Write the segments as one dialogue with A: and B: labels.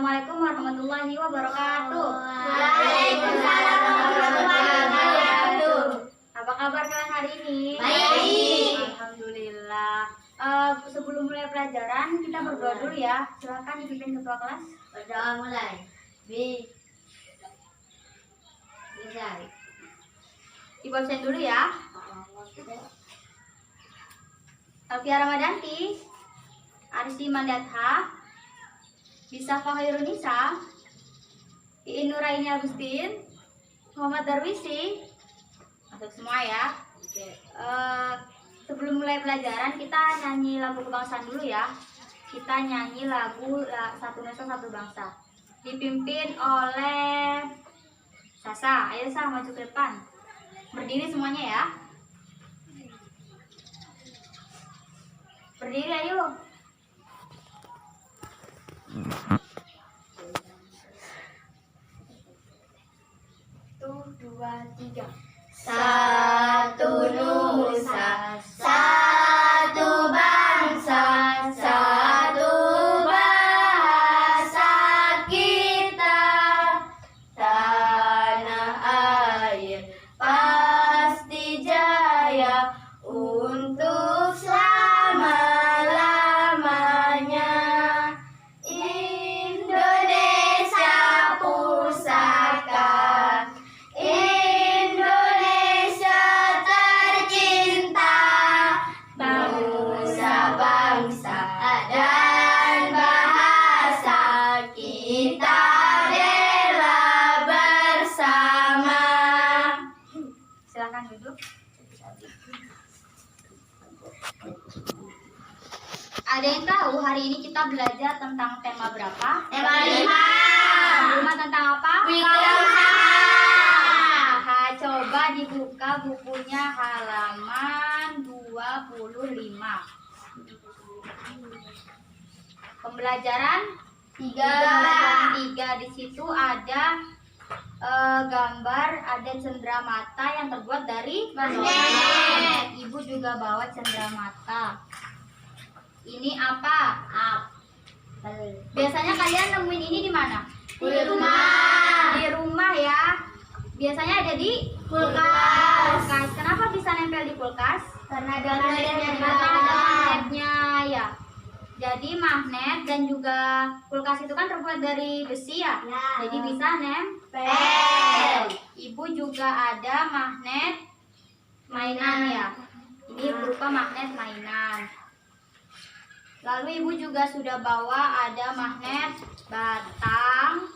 A: Assalamualaikum warahmatullahi wabarakatuh.
B: Waalaikumsalam warahmatullahi wabarakatuh.
A: Apa kabar kalian hari ini?
B: Baik.
A: Alhamdulillah. Sebelum mulai pelajaran kita berdoa dulu ya. Silakan dipimpin ketua kelas.
B: Berdoa mulai. Bisa.
A: Ibu absen dulu ya. Alfia Ramadanti, Aristi Mandatha, Bisa Fahairunisa, Iin Nuraini Agustin, Muhammad Darwisi, masuk semua ya. Sebelum mulai pelajaran kita nyanyi lagu kebangsaan dulu ya. Kita nyanyi lagu Satu Nusa Satu Bangsa, dipimpin oleh Sasa. Ayo Sa, maju ke depan. Berdiri semuanya ya. Berdiri ayo. 1, 2, 3.
B: Satu nusa, satu bangsa, satu bahasa kita. Tanah air pasti jaya untuk selama-lamanya. Indonesia pusaka, Indonesia tercinta, bangsa-bangsa dan bahasa kita bela bersama.
A: Silakan duduk. Ada yang tahu hari ini kita belajar tentang tema berapa?
B: Tema 5.
A: Tema tentang apa?
B: Wirausaha.
A: Coba dibuka bukunya halaman 25. Pembelajaran 3. Di situ ada gambar, ada cenderamata yang terbuat dari
B: magnet.
A: Ibu juga bawa cenderamata. Ini apa? Biasanya kalian nemuin ini di mana?
B: Di rumah.
A: Di rumah ya. Biasanya ada di
B: Kulkas.
A: Kenapa bisa nempel di kulkas?
B: Karena ada magnetnya di
A: Karena ada
B: belakang.
A: magnetnya ya. Jadi magnet dan juga kulkas itu kan terbuat dari besi ya.
B: Ya.
A: Jadi bisa nempel. Ibu juga ada magnet mainan ya. Ini berupa magnet mainan. Lalu ibu juga sudah bawa ada magnet batang.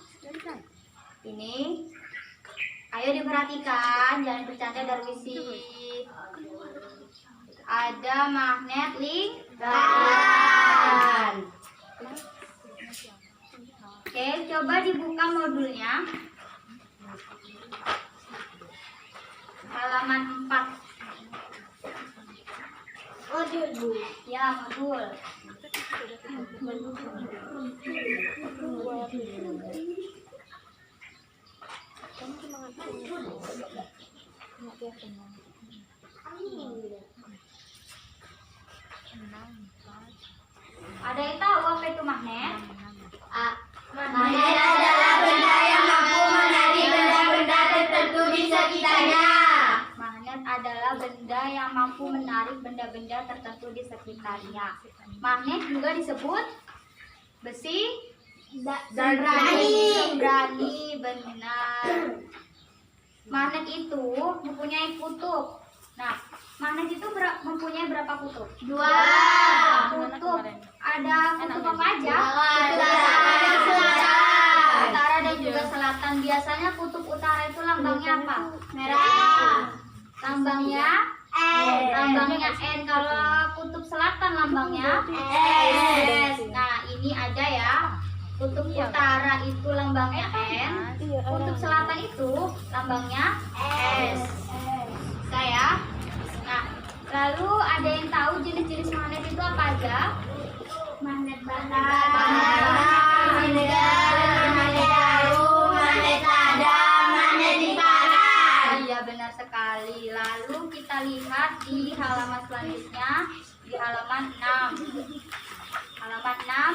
A: Ini. Ayo diperhatikan, jangan bercanda Darwisi. Ada magnet lingkaran. Oke, coba dibuka modulnya. Halaman 4.
B: Modul, Bu.
A: Ya, modul. Ada yang tahu apa itu magnet?
B: Magnet adalah benda yang mampu menarik benda-benda tertentu di sekitarnya.
A: Magnet adalah benda yang mampu menarik benda-benda tertentu di sekitarnya. Magnet juga disebut besi berani, benar. Magnet itu mempunyai kutub. Nah, magnet itu mempunyai berapa kutub?
B: 2.
A: Kutub. Ada kutub apa aja? Utara dan juga selatan. Biasanya kutub utara itu lambangnya apa? Merah. Lambangnya Lambangnya N. Kalau kutub selatan lambangnya S. Nah, ini ada ya. Kutub utara itu lambangnya N. Kutub selatan itu lambangnya S. Saya. Nah, lalu ada yang tahu jenis-jenis magnet itu apa aja? Magnet batang,
B: Magnet jarum, magnet ladang, magnet lingkaran.
A: Iya, benar sekali. Lalu kita lihat di halaman selanjutnya, di halaman 6. Halaman 6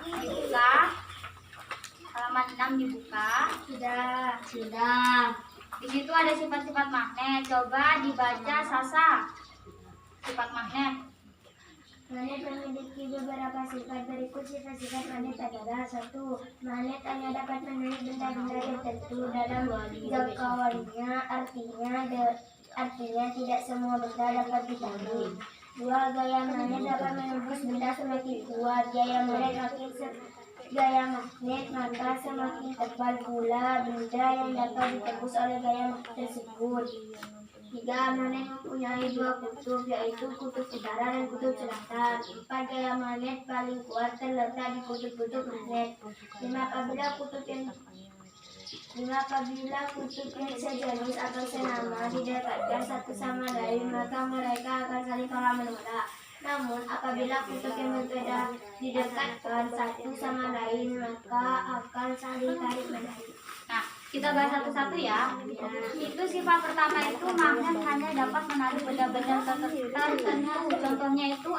A: dibuka. halaman 6 dibuka.
B: Sudah.
A: Di situ ada sifat-sifat magnet. Coba dibaca Sasa. Sifat magnet.
B: Magnet memiliki beberapa sifat. Berikut sifat-sifat magnet adalah: 1. Magnet hanya dapat menarik benda-benda tertentu dalam jangkauannya, artinya tidak semua benda dapat ditarik. 2. Gaya magnet dapat menembus benda semakin kuat. Gaya magnet maka semakin tebal pula benda yang dapat ditembus oleh gaya magnet tersebut. 3. Magnet mempunyai 2 kutub, yaitu kutub utara dan kutub selatan. 4. Gaya magnet paling kuat terletak di kutub-kutub magnet. 5. Apabila kutub yang sejenis atau senama didekatkan satu sama lain, maka mereka akan saling tolak menolak. Namun, apabila kutub yang berbeda didekatkan satu sama lain, maka akan saling tarik menarik.
A: Nah, kita bahas satu-satu ya. Itu sifat pertama itu magnet hanya dapat menarik benda-benda tertentu. Contohnya itu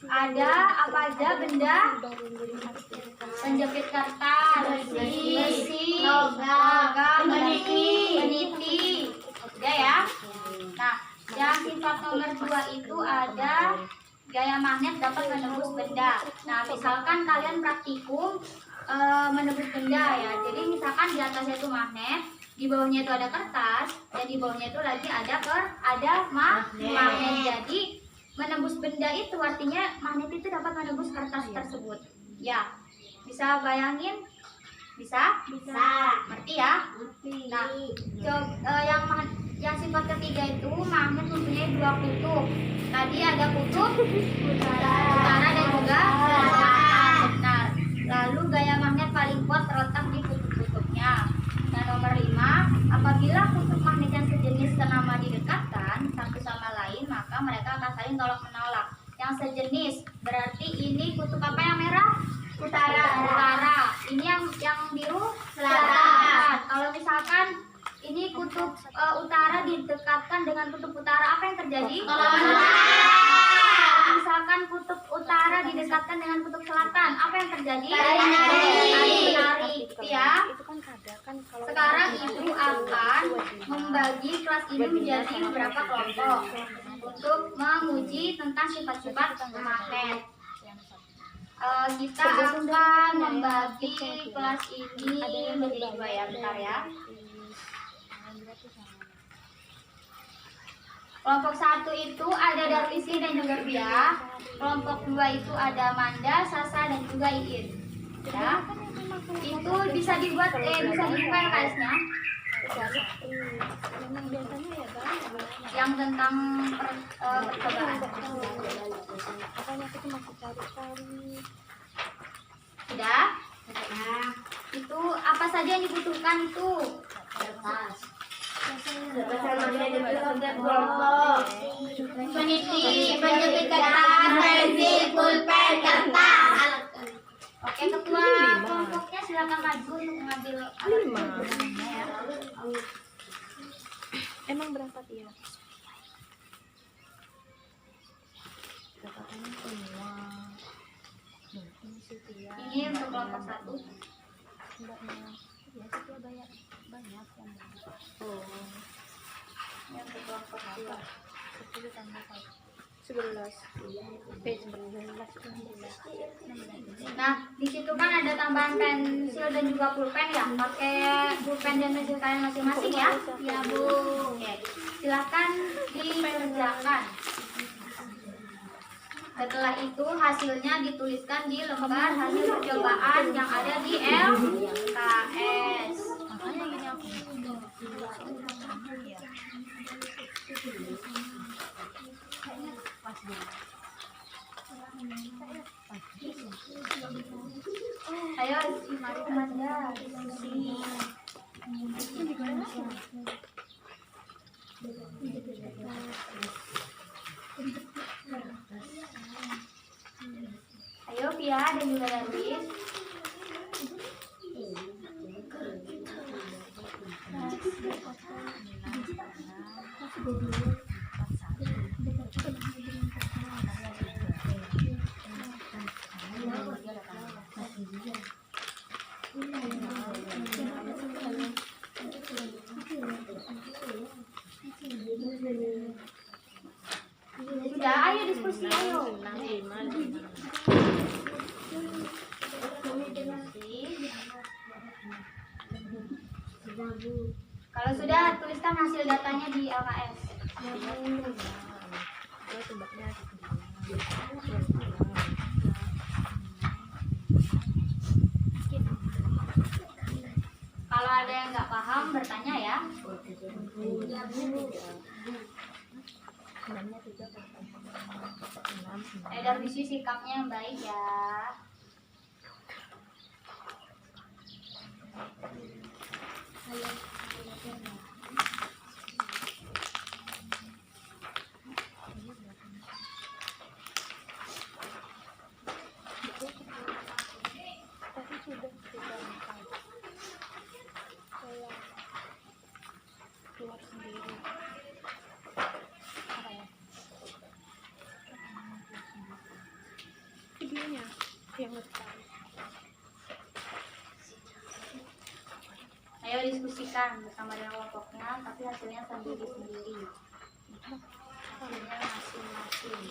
A: ada apa aja benda? Penjepit kertas, besi, logam, peniti. Udah ya. Nah, yang sifat nomor 2 itu ada gaya magnet dapat menembus benda. Nah, misalkan kalian praktikum menembus benda ya. Jadi misalkan di atasnya itu magnet, di bawahnya itu ada kertas, dan di bawahnya itu lagi ada magnet. Jadi menembus benda itu artinya magnet itu dapat menembus kertas tersebut. Ya, bisa bayangin? Bisa? Ngerti ya? Nah, yang sifat ketiga itu magnet mempunyai 2 kutub. Tadi ada kutub utara dan juga selatan. Benar. Lalu gaya magnet paling kuat terletak di kutub-kutubnya. Nah, nomor 5, apabila kutub magnet yang sejenis senama didekatkan satu sama lain, maka mereka akan saling tolak menolak. Yang sejenis berarti ini kutub apa yang merah? Utara. Ini yang biru? Selatan. Kalau misalkan ini kutub utara didekatkan dengan kutub utara, apa yang terjadi? Misalkan kutub utara didekatkan dengan kutub selatan, apa yang terjadi? Menarik, ya. Sekarang ibu akan membagi kelas ini menjadi beberapa kelompok untuk menguji tentang sifat-sifat magnet. Kita akan membagi kelas ini menjadi 2 ya, bentar ya. Kelompok 1 itu ada Darwisi dan juga Pia. Kelompok 2 itu ada Manda, Sasa dan juga Iin. Ya. Itu bisa dibuka LKS-nya. Yang tentang percobaan. Sudah? Itu apa saja yang dibutuhkan itu? Kertas.
B: Peniti, penjepit kertas, pensil, pulpen, kertas.
A: Oke, ketua kelompoknya silakan maju untuk mengambil alat.
C: Emang berapa dia?
A: Ini untuk kelompok 1. Ini untuk kelompok 2.
C: 11.
A: Nah, di situ kan ada tambahan pensil dan juga pulpen ya. Pakai pulpen dan pensil kalian masing-masing ya. Ya, Bu. Oke. Silahkan dikerjakan. Setelah itu hasilnya dituliskan di lembar hasil percobaan yang ada di LKS. Ayo, Manda, Susi. Ayo, Pia dan juga Darwis. Sudah, ayo diskusi, ayo. Kalau sudah, tuliskan hasil datanya di LKS. Kalau ada yang nggak paham, bertanya ya. Darwisi sikapnya yang baik ya.
C: Keluar sendiri. Apa ya? Videonya yang ngerekam.
A: Ayo diskusikan bersama dengan kelompoknya, tapi hasilnya sendiri-sendiri. Hasilnya masing-masing.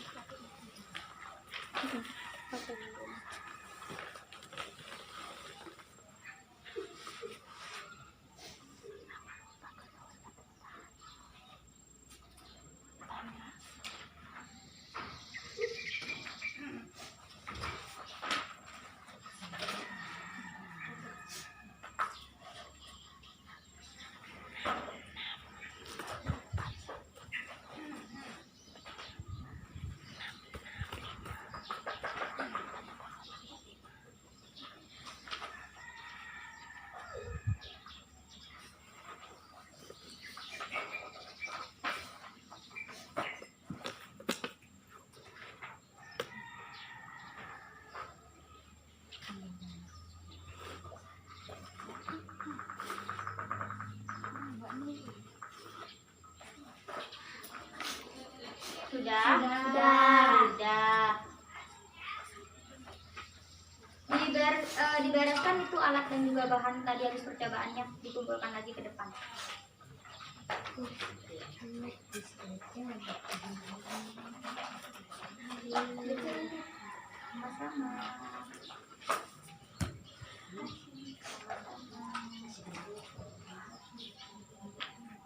A: Sudah? Dibereskan itu alat dan juga bahan tadi habis percobaannya, dikumpulkan lagi ke depan. Sama-sama.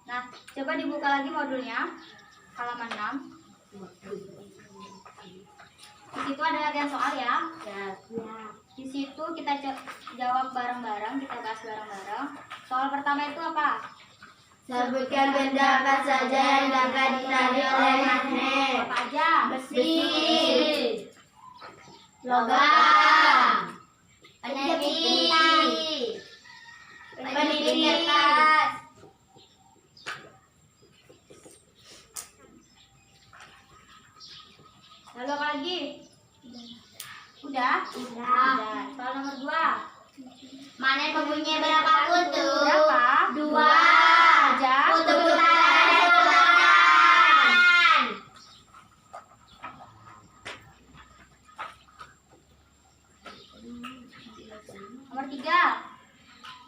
A: Nah, coba dibuka lagi modulnya, halaman 6. Di situ ada latihan soal ya. Di situ kita jawab bareng-bareng, kita bahas bareng-bareng. Soal pertama itu apa?
B: Sebutkan benda apa saja yang dapat ditarik oleh magnet.
A: Apa aja?
B: Besi, logam, peniti, kertas.
A: Lalu apa lagi? Udah? Soal nomor 2.
B: Magnet mempunyai berapa kutub?
A: Berapa?
B: 2.
A: Aja.
B: Kutub utara dan selatan.
A: Nomor 3.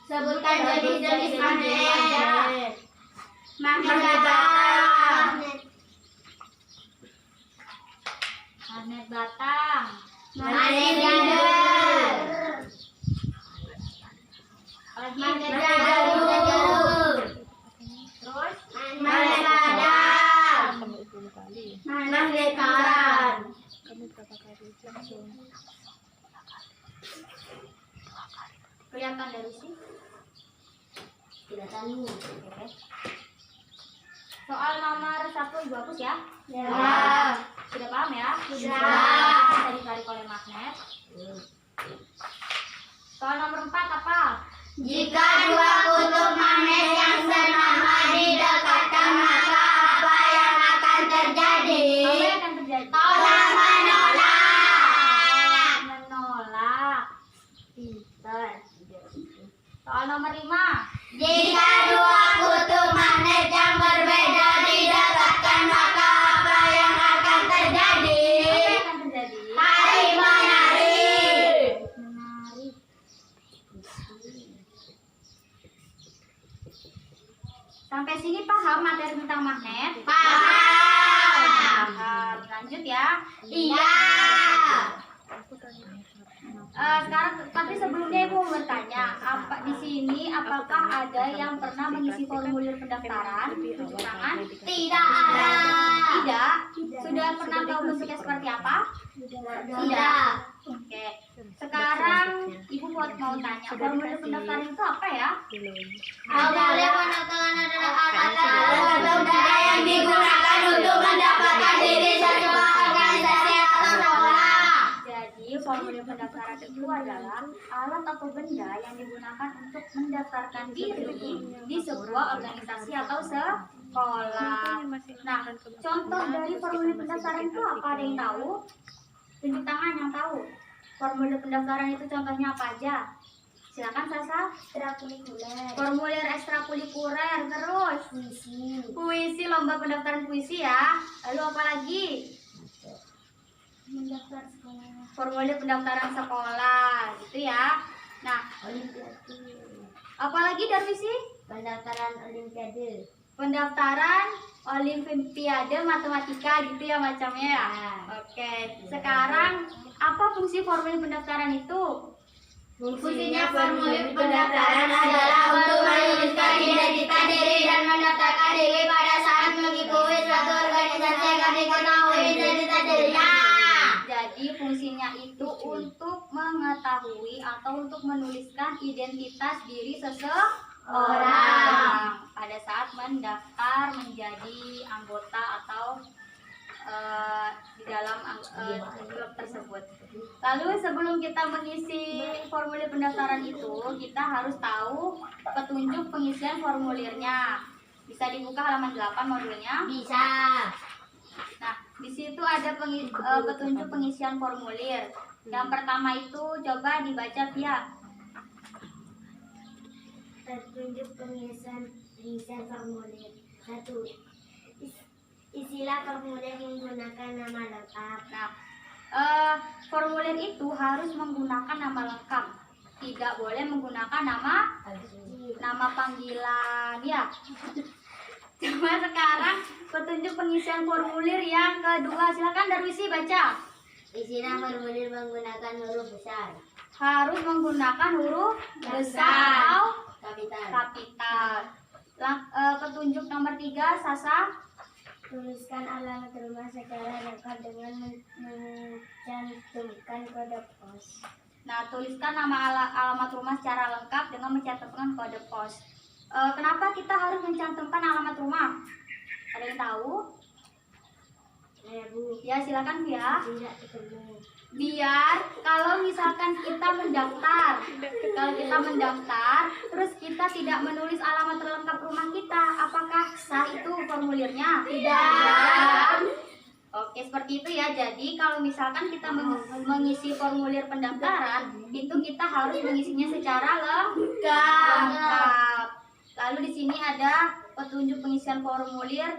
B: Sebutkan jenis-jenis magnet. Magnet batang,
A: Magnet batang.
B: magnet datar,
A: Magnet
B: jalur,
A: Terus?
B: magnet padam,
C: Kamu 10 kali.
B: magnet karat.
C: Kamu berapa kali langsung?
A: Kelihatan dari sini?
B: Tidak tahu.
A: Oke. Soal nomor 1 Ibu hapus ya.
B: Ya.
A: Sudah paham ya?
B: Sudah.
A: Bisa ditarik oleh magnet. Soal nomor 4 apa?
B: Jika dua kutub magnet yang sama didekatkan, maka apa yang akan terjadi?
A: Apa yang akan terjadi?
B: Tolak menolak.
A: Menolak. Pinter. Soal nomor 5.
B: Jika dua kutub magnet yang berbeda didekatkan, maka apa yang akan terjadi?
A: Apa yang akan terjadi?
B: Tarik menarik.
A: Menarik. Sampai sini paham materi tentang magnet?
B: Paham.
A: Lanjut ya.
B: Iya.
A: Sekarang tapi sebelumnya Ibu mau bertanya, apa di sini apakah ada yang pernah mengisi formulir pendaftaran? Tunjuk tangan.
B: Tidak ada.
A: Tidak. Sudah pernah tahu bentuknya seperti apa?
B: Tidak.
A: Oke. Sekarang Ibu mau tanya, formulir pendaftaran itu apa ya?
B: Formulir pendaftaran adalah alat udara yang digunakan untuk mendaftarkan diri sesuai organisasi atau sekolah.
A: Jadi formulir pendaftaran itu adalah alat atau benda yang digunakan untuk mendaftarkan diri di sebuah organisasi atau sekolah. Nah, contoh dari formulir pendaftaran itu apa? Ada yang tahu? Tunjuk tangan yang tahu. Formulir pendaftaran itu contohnya apa aja? Silakan Sasa.
B: Ekstrakurikuler.
A: Formulir ekstrakurikuler, terus puisi, lomba pendaftaran puisi ya. Lalu apa lagi?
B: Mendaftar sekolah.
A: Formulir pendaftaran sekolah, gitu ya. Nah,
B: Olimpiade.
A: apalagi Darwisi?
B: Pendaftaran olimpiade.
A: Pendaftaran olimpiade matematika gitu ya macamnya ya. Oke, sekarang apa fungsi formulir pendaftaran itu?
B: Fungsinya formulir pendaftaran adalah untuk menuliskan identitas diri dan mendaftarkan diri pada saat mengikuti suatu organisasi agar diketahui identitas dirinya.
A: Jadi fungsinya itu untuk mengetahui atau untuk menuliskan identitas diri seseorang pada saat mendaftar menjadi anggota atau di dalam klub tersebut. Lalu sebelum kita mengisi formulir pendaftaran itu, kita harus tahu petunjuk pengisian formulirnya. Bisa dibuka halaman 8 modulnya.
B: Bisa.
A: Nah, di situ ada petunjuk pengisian formulir. Yang pertama itu coba dibaca Via.
B: Petunjuk pengisian formulir. 1. Isilah formulir menggunakan nama lengkap.
A: Nah, formulir itu harus menggunakan nama lengkap. Tidak boleh menggunakan nama panggilan ya. Coba sekarang petunjuk pengisian formulir yang kedua. Silakan Darwisi baca.
B: Isilah formulir menggunakan huruf besar.
A: Harus menggunakan huruf besar atau kapital. Petunjuk nomor 3, Sasa.
B: Tuliskan alamat rumah secara lengkap dengan mencantumkan kode pos.
A: Nah, tuliskan nama alamat rumah secara lengkap dengan mencantumkan kode pos. Kenapa kita harus mencantumkan alamat rumah? Ada yang tahu?
B: Bu.
A: Ya, silakan Via.
B: Tidak ketemu.
A: Biar kalau misalkan kita mendaftar, terus kita tidak menulis alamat lengkap rumah kita, apakah sah itu formulirnya?
B: Tidak.
A: Oke, seperti itu ya. Jadi kalau misalkan kita mengisi formulir pendaftaran, itu kita harus mengisinya secara lengkap. Lalu di sini ada petunjuk pengisian formulir,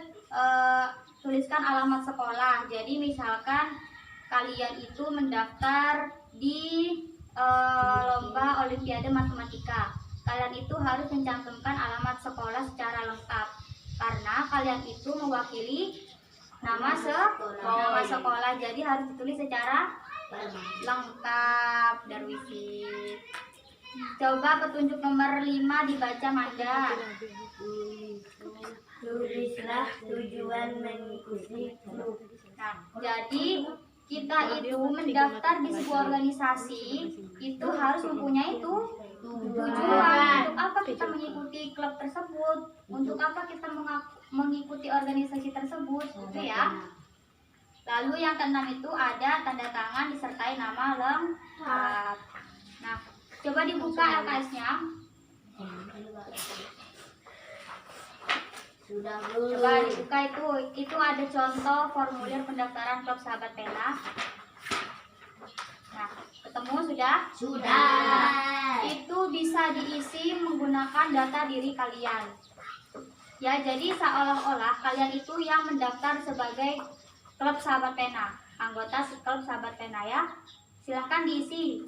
A: tuliskan alamat sekolah. Jadi misalkan kalian itu mendaftar di lomba olimpiade matematika, kalian itu harus mencantumkan alamat sekolah secara lengkap karena kalian itu mewakili nama sekolah, jadi harus ditulis secara lengkap. Darwisi. Coba petunjuk nomor 5 dibaca Manda.
B: Tulislah tujuan mengikuti klub.
A: Nah, jadi kita itu mendaftar di sebuah organisasi itu harus mempunyai tujuan. Untuk apa kita mengikuti klub tersebut? Untuk apa kita mengikuti organisasi tersebut? Gitu ya. Lalu yang keenam itu ada tanda tangan disertai nama lengkap. Nah, coba dibuka LKS-nya.
B: Sudah, Bu.
A: Coba dibuka itu ada contoh formulir pendaftaran klub sahabat pena. Nah, ketemu sudah?
B: Sudah.
A: Itu bisa diisi menggunakan data diri kalian. Ya, jadi seolah-olah kalian itu yang mendaftar sebagai klub sahabat pena, anggota klub sahabat pena ya. Silahkan diisi.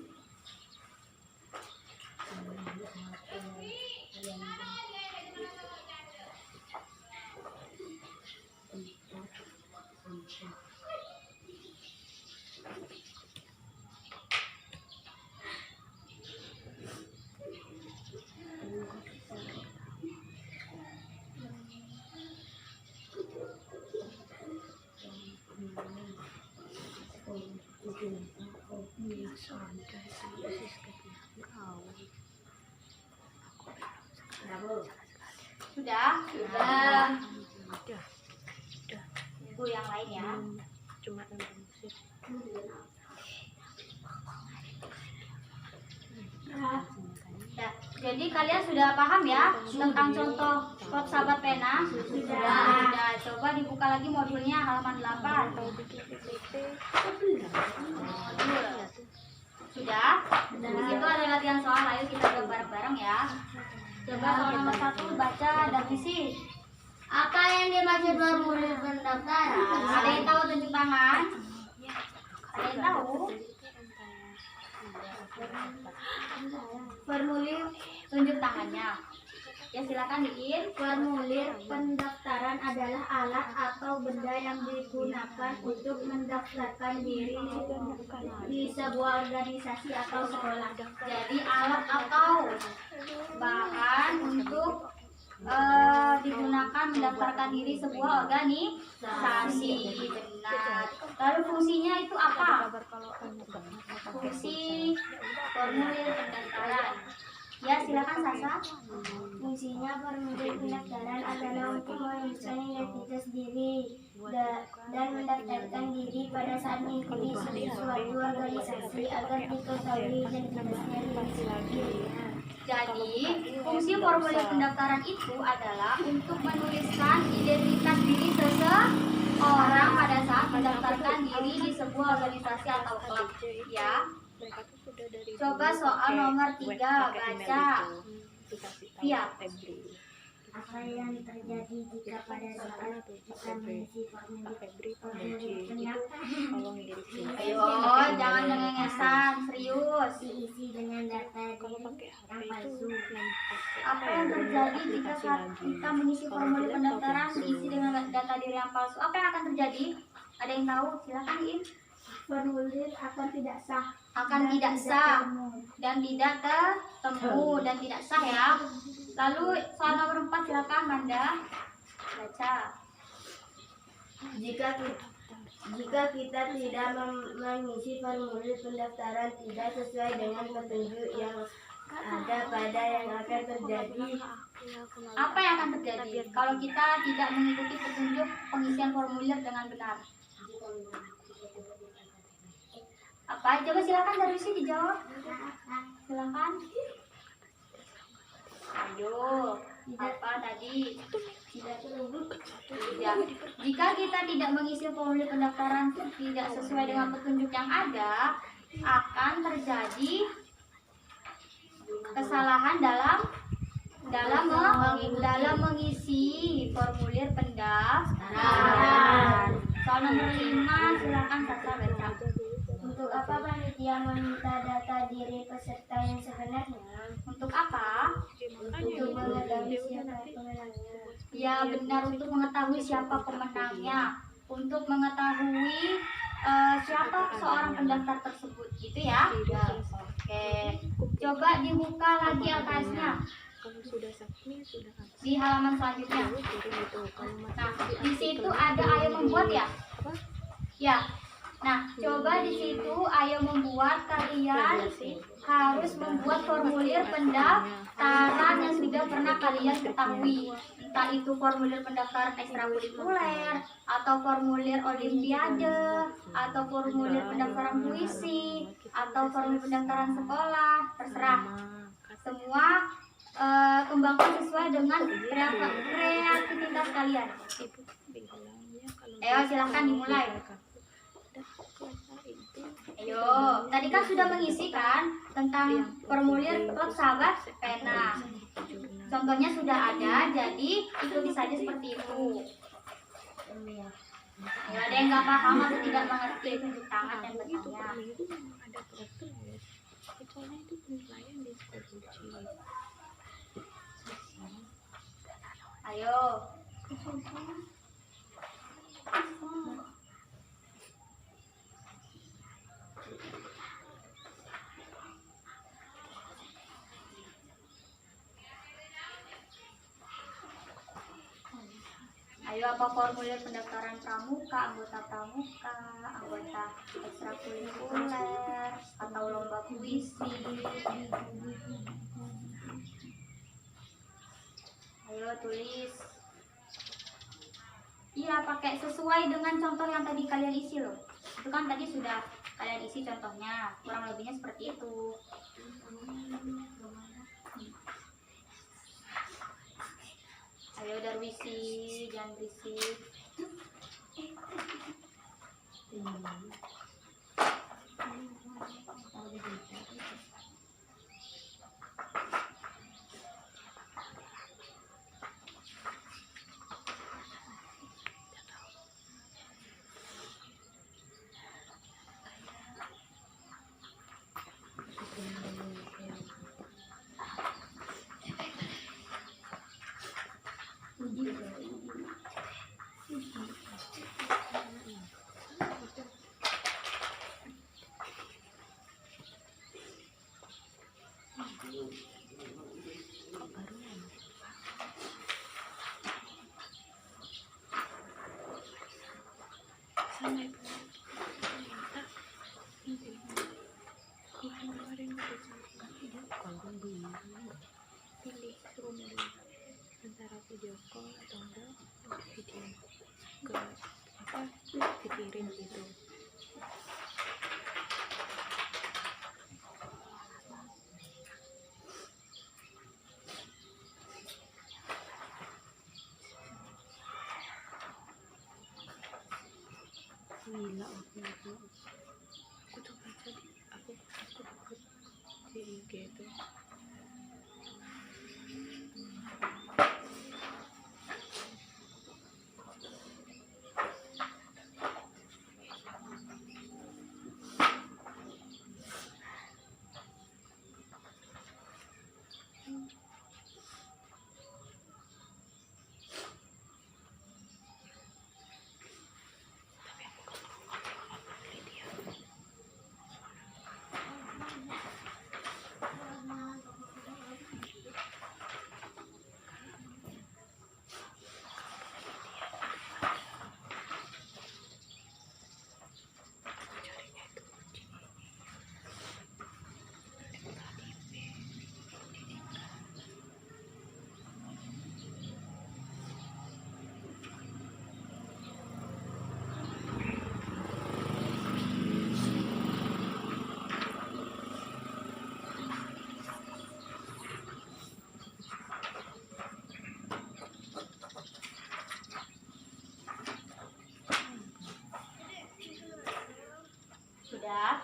A: Sudah? Sudah. Ibu yang lain ya.
C: Cuma tentang musik.
A: Ya, jadi kalian sudah paham ya tentang contoh klub sahabat pena? Sudah. Coba dibuka lagi modulnya halaman 8. Modul. Sudah? Di situ ada latihan soal, ayo kita coba bareng-bareng ya. Coba soal nomor 1 baca dan isi.
B: Apa yang dimaksud formulir pendaftaran?
A: Ada yang tahu tunjuk tangan? Ada yang tahu?
B: Formulir
A: Tunjuk tangannya. Ya silakan diin.
B: Formulir pendaftaran adalah alat atau benda yang digunakan untuk mendaftarkan diri di sebuah organisasi atau sekolah.
A: Jadi alat atau bahan untuk digunakan mendaftarkan diri sebuah organisasi. Benar. Lalu fungsinya itu apa? Fungsi formulir pendaftaran. Ya silakan Sasa.
B: Fungsinya formulir pendaftaran adalah untuk menuliskan identitas diri dan mendaftarkan diri pada saat mengikuti suatu organisasi agar diketahui identitasnya diri.
A: Jadi, fungsi formulir pendaftaran itu adalah untuk menuliskan identitas diri seseorang pada saat mendaftarkan diri di sebuah organisasi atau klub. Ya,
C: Mereka tuh sudah dari
A: coba
C: dulu
A: soal
C: pakai
A: nomor
C: web,
A: 3
C: pakai email
A: baca.
C: itu. Dikasih tahu
A: Iya.
C: Febri.
B: Apa yang terjadi jika pada saat kita mengisi
C: Febri
B: formulir
C: itu
B: pendaftaran
C: kalau ngirim SIM
A: Ayo, jangan cengengesan, serius.
B: diisi dengan data
C: kalau
B: diri
C: pakai HP
B: yang
C: itu
B: palsu?
A: Apa yang terjadi jika saat kita mengisi formulir pendaftaran diisi dengan data diri yang palsu? Apa yang akan terjadi? Ada yang tahu? Silakan In.
B: Formulir akan tidak sah.
A: Akan tidak sah dan tidak ketemu dan tidak sah ya. Lalu soal nomor 4 silakan Manda baca.
B: Jika kita tidak mengisi formulir pendaftaran tidak sesuai dengan petunjuk yang ada pada yang akan terjadi.
A: Apa yang akan terjadi kalau kita tidak mengikuti petunjuk pengisian formulir dengan benar? Apa? Coba silakan dari sini dijawab. Silakan. Ayo, apa tadi? Ya, jika kita tidak mengisi formulir pendaftaran tidak sesuai dengan petunjuk yang ada, akan terjadi kesalahan dalam mengisi formulir pendaftaran. Soal nomor 5 silakan Sasa baca.
B: Untuk apa panitia meminta data diri peserta yang sebenarnya?
A: Untuk apa?
B: Untuk mengetahui siapa pemenangnya.
A: Ya benar, untuk mengetahui siapa pemenangnya, untuk mengetahui siapa seorang pendaftar tersebut, gitu ya. Oke, coba dibuka lagi LKS-nya
C: kalau sudah submit sudah habis
A: di halaman selanjutnya.
C: kirim itu kalau
A: Nah,
C: masih
A: di situ ada ayo membuat ya.
C: apa
A: Ya. Nah, coba di situ ayo membuat, kalian harus membuat formulir pendaftaran yang sudah pernah kalian ketahui. Entah itu formulir pendaftaran ekstrakurikuler, atau formulir olimpiade, atau formulir pendaftaran puisi, atau formulir pendaftaran sekolah, terserah. Semua kembangkan sesuai dengan kreativitas kalian.
C: ibu bilangnya kalau
A: Ayo silahkan dimulai. Ayo, tadi kan sudah mengisi kan tentang formulir klub sahabat pena. Contohnya sudah ada, jadi ikuti saja seperti itu. Ayo, ada yang nggak paham atau tidak mengerti, tunjuk tangan dan
C: itu
A: bertanya.
C: per minggu memang ada terus soalnya itu penilaian di Skoruci.
A: Ayo. Ayo, apa formulir pendaftaran pramuka, anggota pramuka, anggota ekstrakurikuler, atau lomba puisi? Ayo tulis. Iya, pakai sesuai dengan contoh yang tadi kalian isi loh. Itu kan tadi sudah kalian isi contohnya, kurang lebihnya seperti itu. Ayo Darwisi, jangan berisik.
C: Sama ibu minta kemarin udah cakap dia kalau dulu pilih suruh milih antara video call atau enggak video ke apa dikirim gitu. Gila aku coba jadi aku di IG itu
A: Sudah?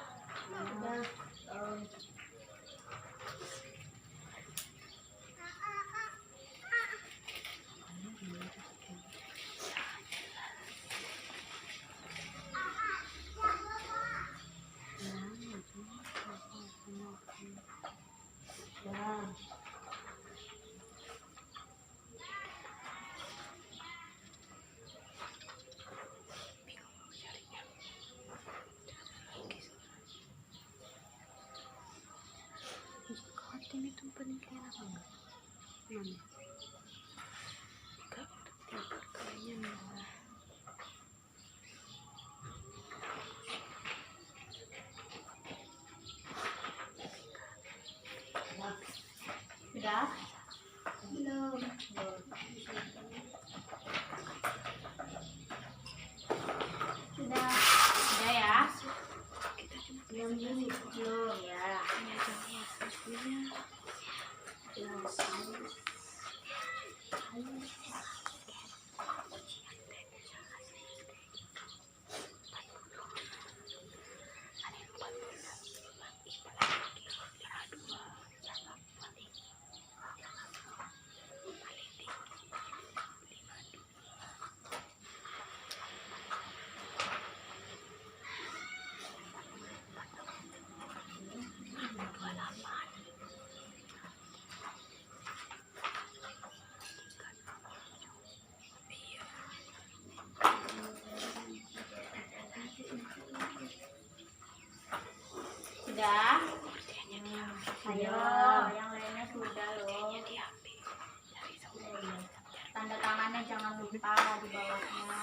C: ini tuh penilaian apa enggak? Mana? Enggak, tiap kayaknya enggak.
A: Sudah?
B: Belum.
A: Sudah. Sudah ya?
C: Kita cuma
B: Belum ini.
A: Belum ya.
C: punya jawab hasilnya.
A: Sudah?
C: Kerjanya dia.
A: Ayo, yang lainnya sudah loh.
C: Di HP. Dari
A: Tanda tangannya jangan lupa di bawahnya.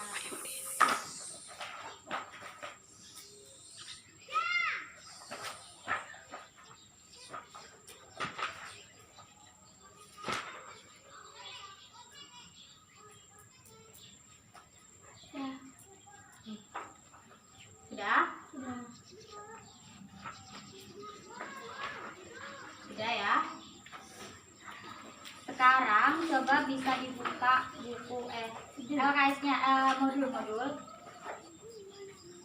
A: Sudah? Sudah ya. Sekarang coba bisa dibuka buku LKS-nya modul-modul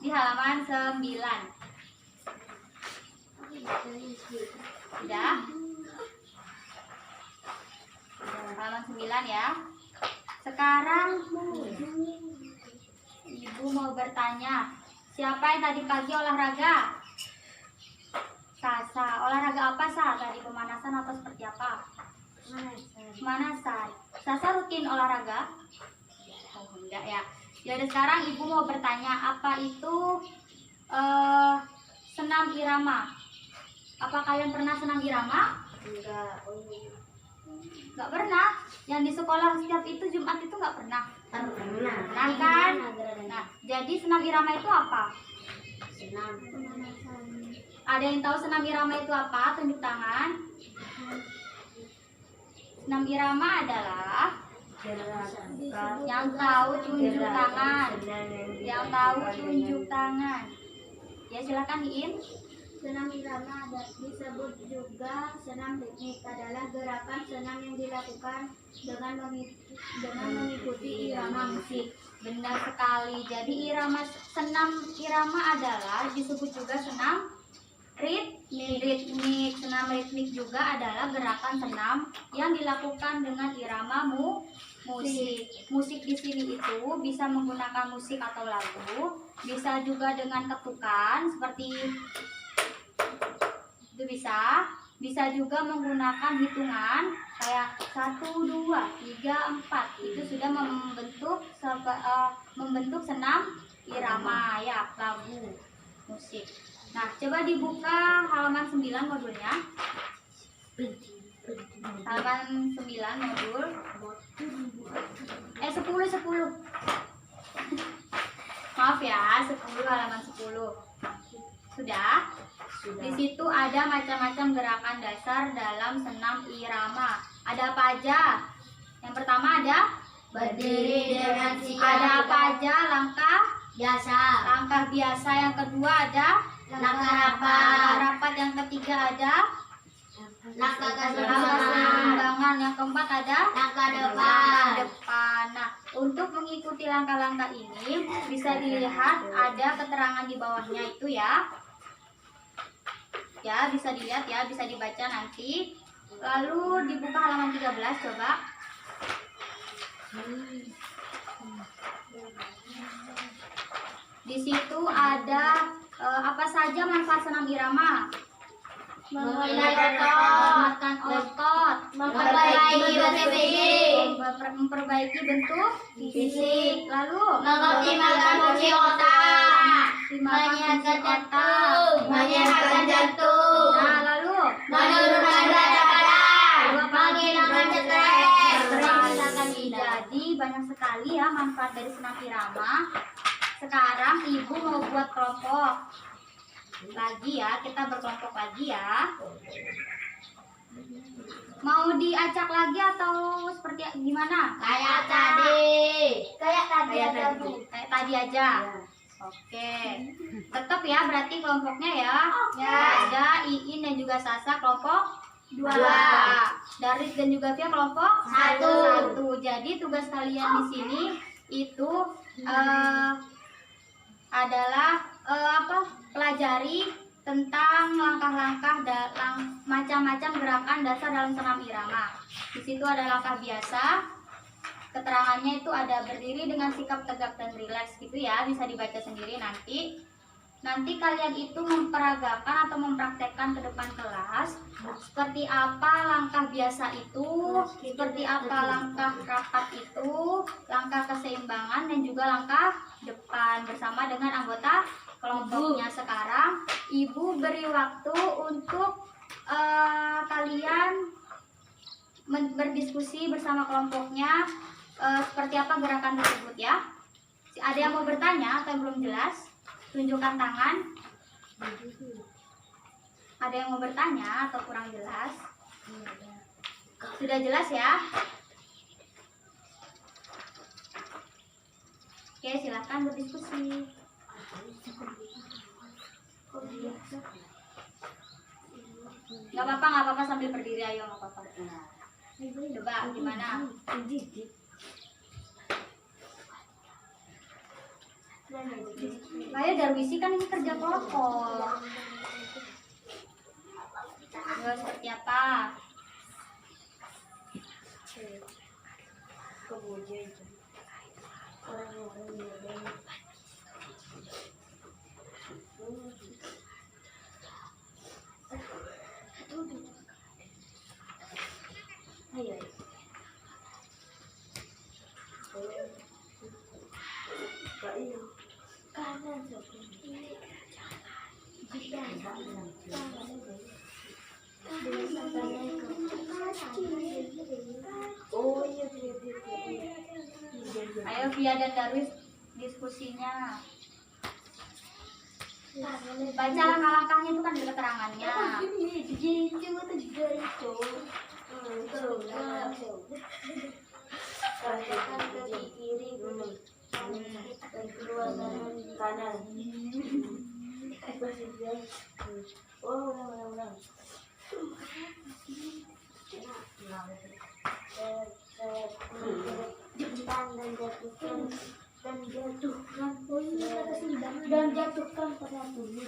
A: di halaman 9. Sudah? Halaman 9 ya. Sekarang Ibu mau bertanya, siapa yang tadi pagi olahraga? Sasa. Olahraga apa, Sa? Tadi pemanasan atau seperti apa? Pemanasan. Sasa rutin olahraga? Oh, enggak ya. Jadi sekarang Ibu mau bertanya, apa itu senam irama? Apa kalian pernah senam irama? Enggak pernah. Yang di sekolah setiap itu Jumat itu enggak pernah. Pernah kan? Nah, jadi senam irama itu apa? Ada yang tahu senam irama itu apa? Tunjuk tangan. Senam irama adalah yang tahu tunjuk tangan. Yang tahu tunjuk tangan. Ya, silakan In.
B: Senam irama disebut juga senam ritmik, adalah gerakan senam yang dilakukan dengan mengikuti irama musik.
A: Benar sekali. Jadi senam irama adalah disebut juga senam ritmik. Senam ritmik juga adalah gerakan senam yang dilakukan dengan irama musik. Musik di sini itu bisa menggunakan musik atau lagu, bisa juga dengan ketukan seperti itu bisa juga menggunakan hitungan kayak 1, 2, 3, 4. Itu sudah membentuk senam irama ya, lagu musik. Nah, coba dibuka halaman 9 modulnya. Halaman 9 modul 10. Maaf ya, 10 halaman 10. Sudah? Di situ ada macam-macam gerakan dasar dalam senam irama. Ada apa aja? Yang pertama ada
B: Berdiri dengan sigap.
A: Ada apa aja? Langkah
B: Biasa.
A: Yang kedua ada
B: Langkah rapat.
A: Yang ketiga ada
B: Langkah
A: keseimbangan. Yang keempat ada
B: Langkah
A: depan. Nah, untuk mengikuti langkah-langkah ini bisa dilihat ada keterangan di bawahnya itu ya. Ya, bisa dilihat ya, bisa dibaca nanti. Lalu dibuka halaman 13 coba. Di situ ada apa saja manfaat senam irama? Menguatkan otot, memperbaiki bentuk fisik, lalu
B: mengoptimalkan fungsi otak, menyehatkan jantung,
A: Nah, lalu
B: menurunkan berat badan, menghilangkan stres.
A: Jadi banyak sekali ya manfaat dari senam irama. Sekarang Ibu mau buat kelompok lagi ya, kita berkelompok lagi ya. Mau diacak lagi atau seperti gimana?
B: Kayak tadi
A: Kayak tadi aja. Oke. Tetap ya, berarti kelompoknya ya.
B: Ya.
A: Ada Iin dan juga Sasa kelompok 2. Daris dan juga Via kelompok
B: 1.
A: Jadi tugas kalian di sini itu adalah pelajari tentang langkah-langkah macam-macam gerakan dasar dalam senam irama. Di situ ada langkah biasa. Keterangannya itu ada berdiri dengan sikap tegak dan rileks gitu ya, bisa dibaca sendiri nanti. Nanti kalian itu memperagakan atau mempraktekkan ke depan kelas seperti apa langkah biasa itu, seperti apa langkah rapat itu, langkah keseimbangan dan juga langkah depan bersama dengan anggota kelompoknya. Sekarang Ibu beri waktu untuk kalian berdiskusi bersama kelompoknya seperti apa gerakan tersebut ya. Ada yang mau bertanya atau yang belum jelas? Tunjukkan tangan. Ada yang mau bertanya atau kurang jelas? Sudah jelas ya? Oke, silakan berdiskusi. Nggak apa-apa sambil berdiri, ayo nggak apa-apa. Coba gimana? Ayo Darwisi, kan ini kerja kelompok. Ayo, seperti apa? Ayo Via dan Darwis diskusinya. Baca langkah-langkahnya itu kan di keterangannya.
B: Kanan. Dan jatuhkan pada bumi.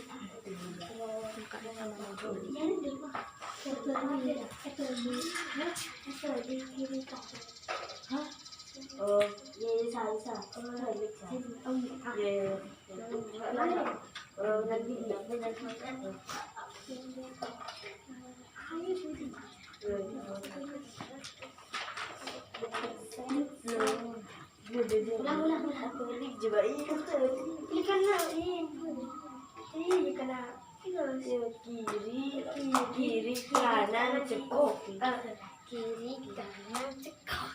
B: Oh, ini salsa. Kiri kanan cekok. Kiri kanan cekok.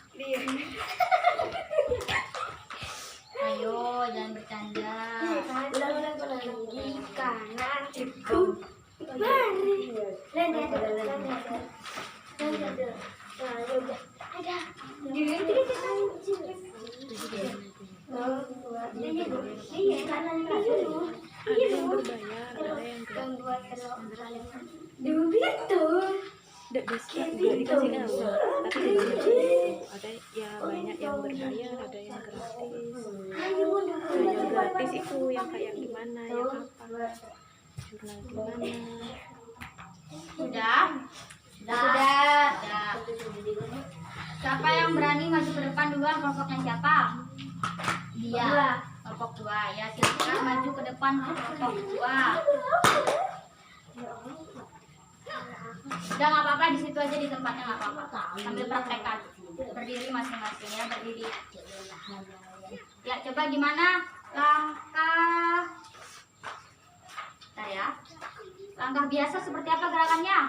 A: Ayo, jangan bercanda.
B: Kiri kanan cekok. Mari.
C: Ada yang berbayar, ada yang gratis. Tidak bisa dikasih tahu, tapi ada ya banyak yang berbayar, ada yang gratis. Nah, yang gratis itu yang kayak gimana, yang apa, jurnal gimana.
A: Sudah? Sudah. Siapa yang berani maju ke depan duluan? Kelompoknya siapa? Dia. Kelompok 2. Ya, silakan maju ke depan kelompok 2. Udah nggak apa-apa, di situ aja di tempatnya nggak apa-apa. Sambil praktekkan. Berdiri masing-masing ya, berdiri. Ya, coba gimana langkah? Bentar ya. Langkah biasa seperti apa gerakannya?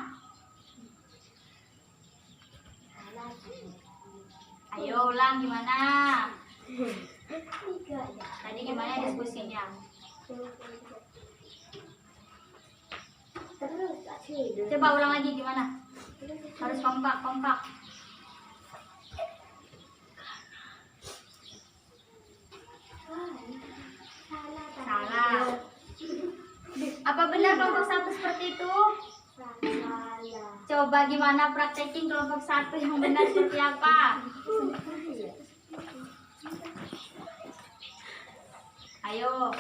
A: Ayo ulang gimana? Tadi gimana diskusinya? Coba ulang lagi gimana? Harus kompak. Salah. Apa benar kelompok 1 seperti itu? Coba gimana praktekin kelompok 1 yang benar seperti apa? Ayo.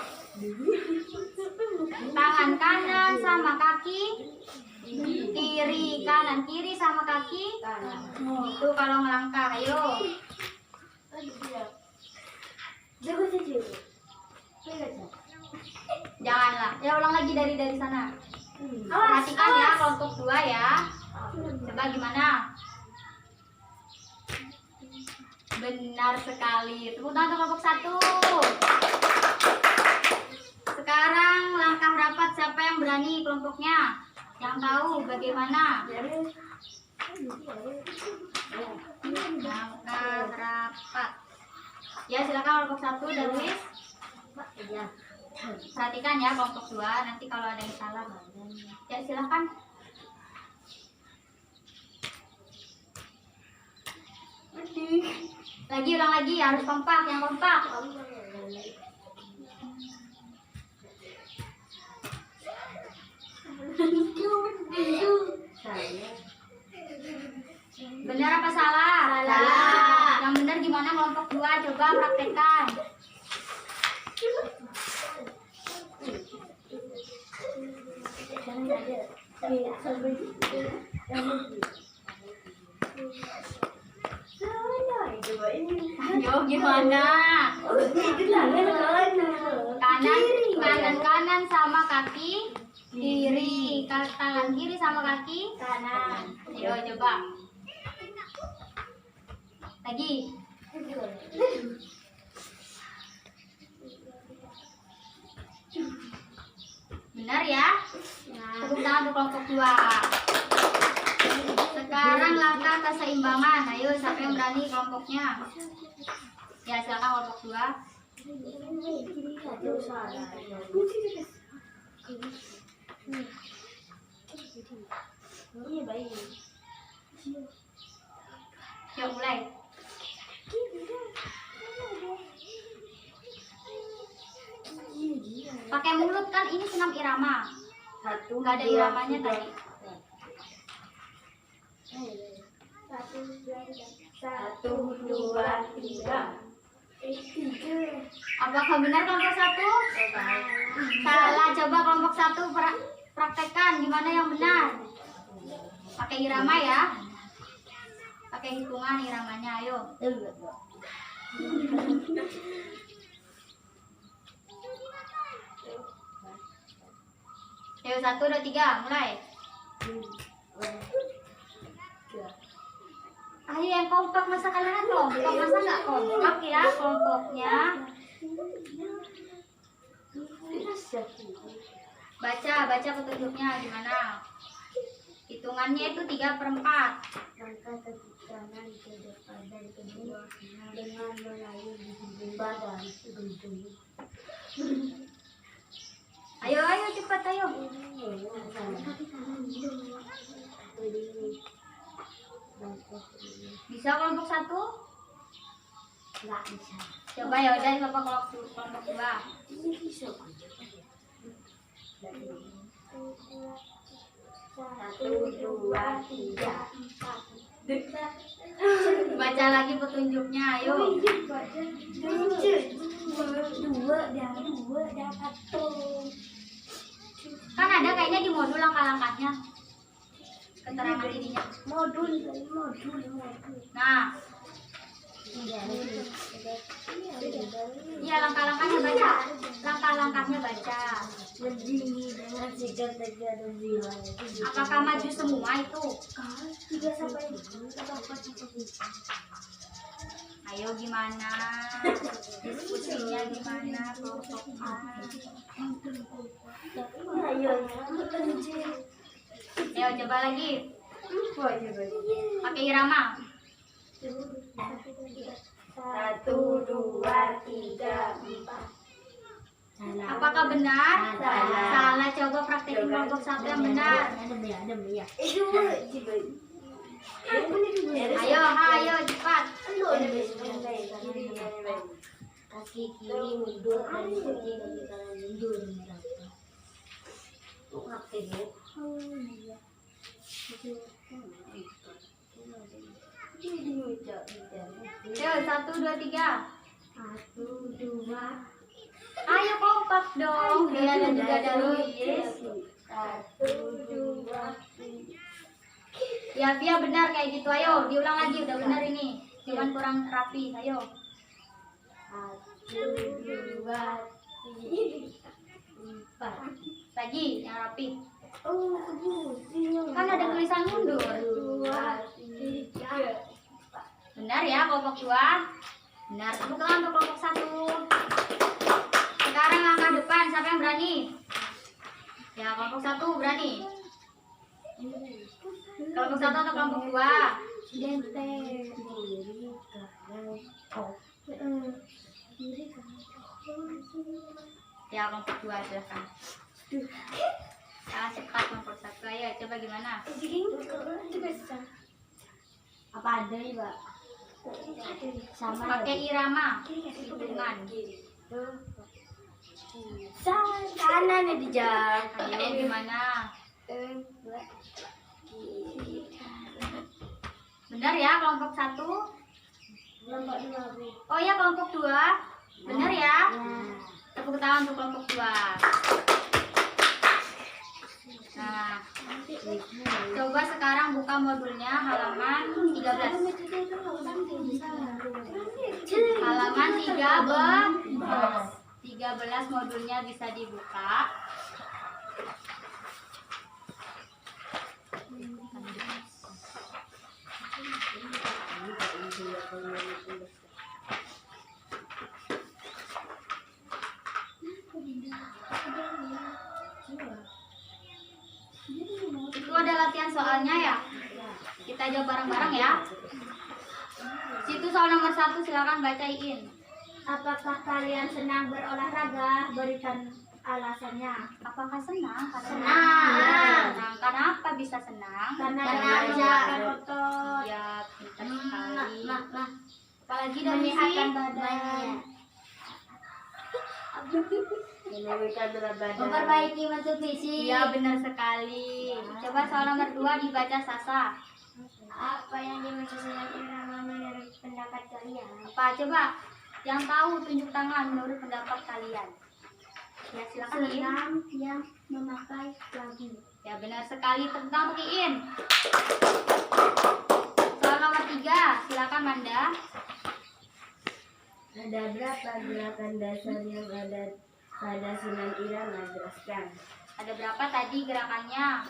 A: Tangan kanan sama kaki kiri, kanan kiri sama kaki. Itu kalau ngelangkah, ayo. Janganlah. Ya ulang lagi dari sana. Perhatikan ya kelompok 2 ya. Coba gimana? Benar sekali. Tepuk tangan kelompok 1. Sekarang langkah rapat, siapa yang berani kelompoknya? Yang tahu bagaimana? Langkah rapat. 4. Ya, silakan kelompok 1 Darwis.
B: Ya.
A: Perhatikan ya kelompok 2, nanti kalau ada yang salah. Ya, silakan. Lagi, ulang lagi, harus kompak, yang kompak. Benar apa salah?
B: Salah.
A: Yang benar gimana kelompok 2? Coba praktekkan. Ayo gimana? Kanan sama kaki kiri, tangan kiri sama kaki kanan. Ayo coba. Lagi. Benar ya? Tepuk tangan untuk kelompok 2. Sekarang langkah keseimbangan. Ayo, siapa yang berani kelompoknya? Ya, silakan kelompok 2. Yuk mulai. Pakai mulut kan, ini senam irama. Nggak ada iramanya tadi.
B: 1, 2, 3.
A: Apakah benar kelompok 1? Salah. Coba kelompok 1 praktekkan gimana yang benar. Pakai irama ya. Pakai hitungan iramanya, ayo. Ayo 1, 2, 3, mulai. Ayo yang kompak, masa kalian kompak, masa nggak kompak ya kelompoknya. Baca petunjuknya gimana. Hitungannya itu 3/4.
B: Langkah kaki kanan ke depan dan kedua dengan melayu di ujung badan ujung.
A: Ayo cepat ayo. Bisa kelompok 1?
B: Nggak bisa.
A: Coba ya udah coba kelompok 2.
B: Satu, dua, tiga, empat.
A: Baca lagi petunjuknya, ayo.
B: Dua dapat tuh.
A: Kan ada kayaknya di modul langkah-langkahnya. Keterangan ininya.
B: Modul.
A: Nah, iya langkah-langkahnya baca. Langkah-langkahnya baca.
B: Berdiri dengan sikap tegak dan jiwa.
A: Apakah maju semua itu?
B: 3 sampai 4.
A: Ayo gimana? Diskusinya gimana? Kelompoknya. Ayo coba lagi. Pakai irama.
B: 1, 2, 3, 4.
A: Apakah benar?
B: Salah.
A: Salah. Coba praktekin kelompok 1 yang benar. Ayo cepat.
B: Kaki kiri mundur, kaki kanan mundur.
A: Ayo 1, 2, 3.
B: 1, 2.
A: Ayo kompak dong. Dia dan juga Darwis.
B: 1, 2, 3.
A: Ya Via benar kayak gitu. Ayo diulang lagi, udah benar ini. Cuman kurang rapi. Ayo.
B: 1, 2, 3, 4.
A: Lagi yang rapi.
B: Oh,
A: Kan ada tulisan mundur.
B: 2, 3.
A: Benar ya kelompok 2. Benar. Tepuk tangan untuk kelompok 1. Sekarang langkah depan. Siapa yang berani? Ya kelompok 1 berani. Kelompok 1 atau kelompok 2? Ya, kelompok 2 silahkan. Cepat kelompok 1. Ayo, coba gimana?
B: Apa ada ya, Mbak? Sama
A: Pakai irama hitungan.
B: kanan ya dijak.
A: Ayo, gimana? Benar ya, kelompok 1.
B: Kelompok 2, Bu.
A: Oh ya, kelompok 2. Benar ya? Tepuk tangan untuk kelompok 2. Nah, coba sekarang buka modulnya halaman 13. Halaman 13 modulnya bisa dibuka. Itu ada latihan soalnya ya. Kita jawab bareng-bareng ya. Situ soal nomor 1 silakan bacain.
B: Apakah kalian senang berolahraga? Berikan alasannya.
A: Apakah senang?
B: Senang.
A: Senang. Kenapa bisa senang?
B: Karena
A: Karena
B: menjaga otot.
A: ya, pintar sekali.
B: Apalagi
A: Menyehatkan
B: badan.
A: Memperbaiki
B: Memperbaiki bentuk fisik.
A: Iya, benar sekali. Coba soal nomor 2 dibaca Sasa.
B: Apa yang dimaksud dengan irama menurut pendapat kalian?
A: Apa coba? Yang tahu tunjuk tangan menurut pendapat kalian. Ya, silakan In.
B: Senam yang memakai lagu.
A: Ya, benar sekali. Tentang Iin. Soal nomor 3, silakan Manda.
B: Ada berapa gerakan dasar yang ada pada sunan irama? Jelaskan.
A: Ada berapa tadi gerakannya?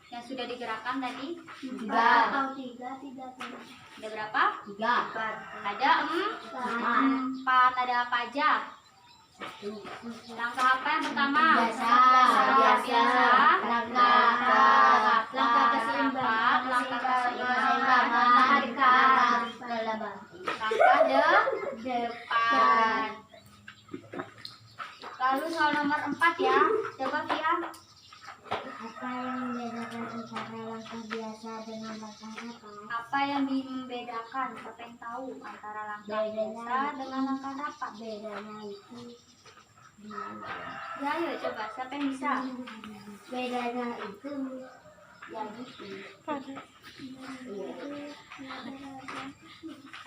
A: Yang sudah digerakkan tadi?
B: 3. Atau 3.
A: Ada berapa?
B: 3.
A: Ada 4. Ada apa aja? Langkah apa yang pertama?
B: Biasa.
A: Langkah keseimbangan. Langkah depan. Lalu soal nomor 4 ya. Coba Via.
B: Apa yang membedakan antara langkah biasa dengan langkah rapat?
A: Apa yang membedakan? Siapa yang tahu antara langkah biasa dengan langkah rapat?
B: Bedanya itu
A: Ya, ayo coba. Siapa yang bisa?
B: bedanya itu ya gitu.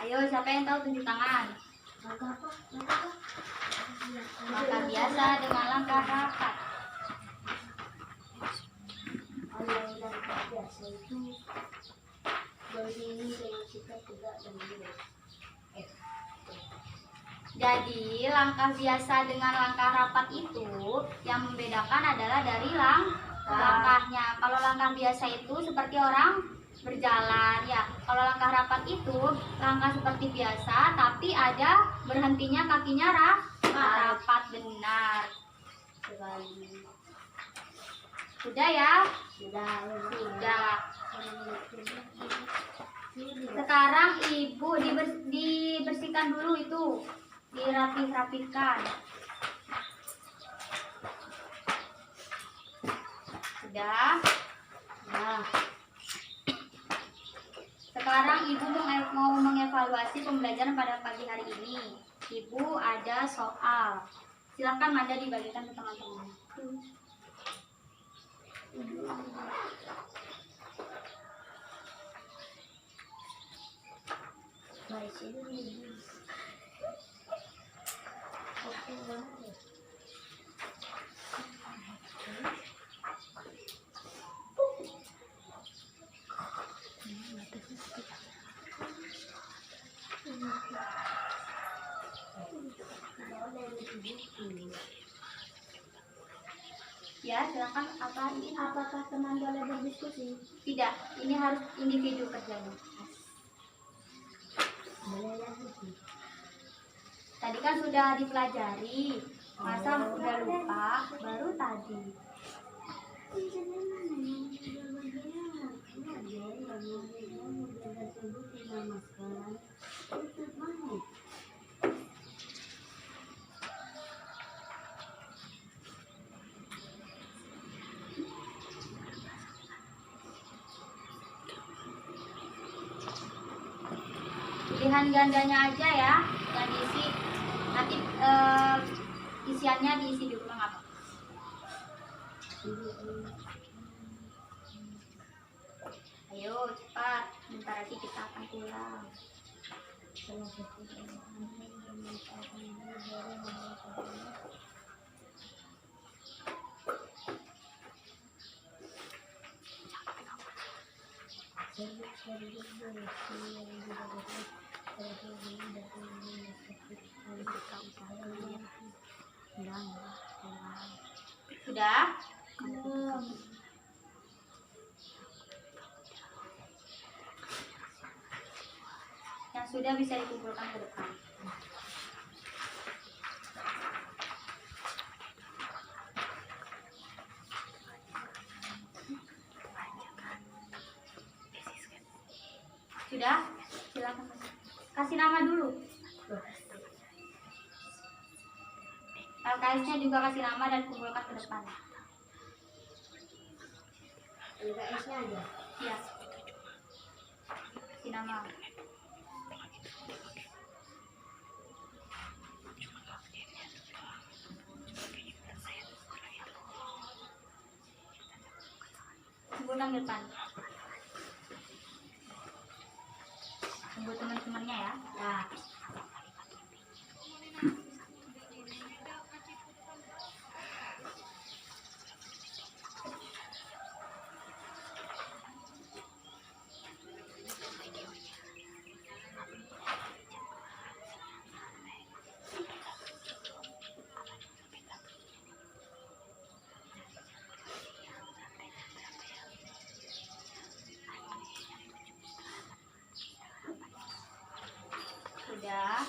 A: Ayo, siapa yang tahu tunjuk tangan?
B: Langkah apa?
A: Langkah biasa dengan langkah rapat.
B: Kalau langkah biasa itu berdiri dengan sikap tegak dan lurus.
A: Jadi langkah biasa dengan langkah rapat itu yang membedakan adalah dari langkahnya. Kalau langkah biasa itu seperti orang berjalan ya. Kalau langkah rapat itu langkah seperti biasa tapi ada berhentinya kakinya rapat. Benar sekali. Sudah ya? Sudah. Sekarang ibu dibersihkan dulu itu. Dirapih-rapihkan. Sudah? Nah. Sekarang ibu mau mengevaluasi pembelajaran pada pagi hari ini. Ibu ada soal. Silakan Manda dibagikan ke teman-teman.
B: Baik, ini oke banget.
A: Ya, silakan.
B: Apakah teman boleh berdiskusi?
A: Tidak, ini harus individu kerjanya.
B: Boleh lagi.
A: Tadi kan sudah dipelajari. Masa udah lupa? Baru tadi. pilihan gandanya aja ya yang diisi. Nanti isiannya diisi di ulang apa? Ayo cepat, bentar lagi kita akan pulang. Sudah? Yang sudah bisa dikumpulkan ke depan. Sudah? Silakan. Kasih nama dulu. LKS-nya juga kasih nama dan kumpulkan ke depan.
B: LKS-nya aja.
A: Iya. Kasih nama. Kumpulkan ke depan. Tunggu teman-temannya ya.
B: Nah,
A: Sudah.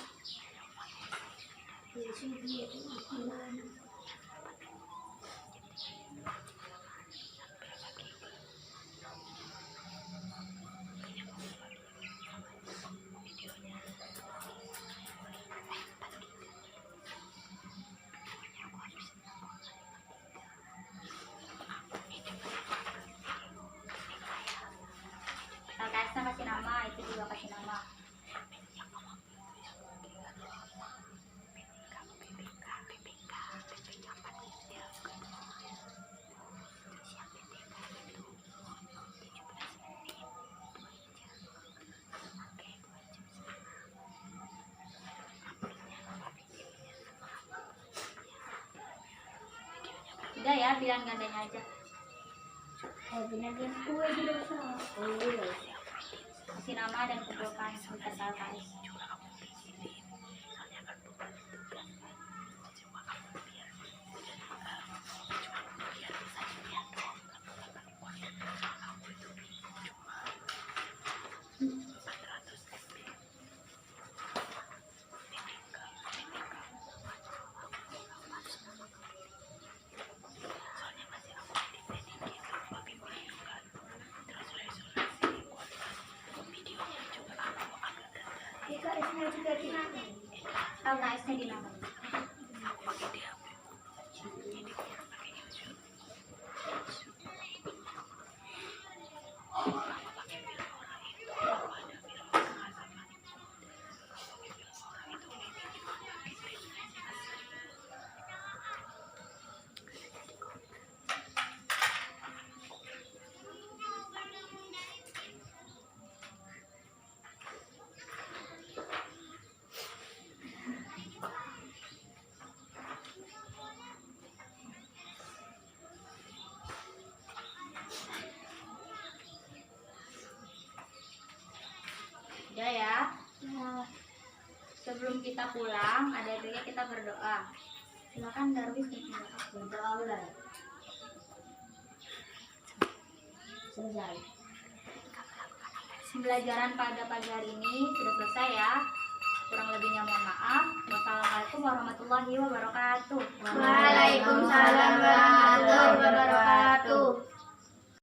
A: LKS-nya kasih nama, itu juga kasih nama. Udah ya, pilihan gandanya aja.
B: benar dia kue juga salah. Oh iya.
A: Kasih nama dan kumpulkan beserta LKS.
B: LKS-nya juga dinamain.
A: LKS-nya dinamain. Udah ya. Sebelum kita pulang, ada baiknya kita berdoa. Silakan Darwis berdoa ulang.
B: Selesai.
A: Pembelajaran pada pagi hari ini sudah selesai ya. Kurang lebihnya mohon maaf. Wassalamualaikum warahmatullahi wabarakatuh.
B: Waalaikumsalam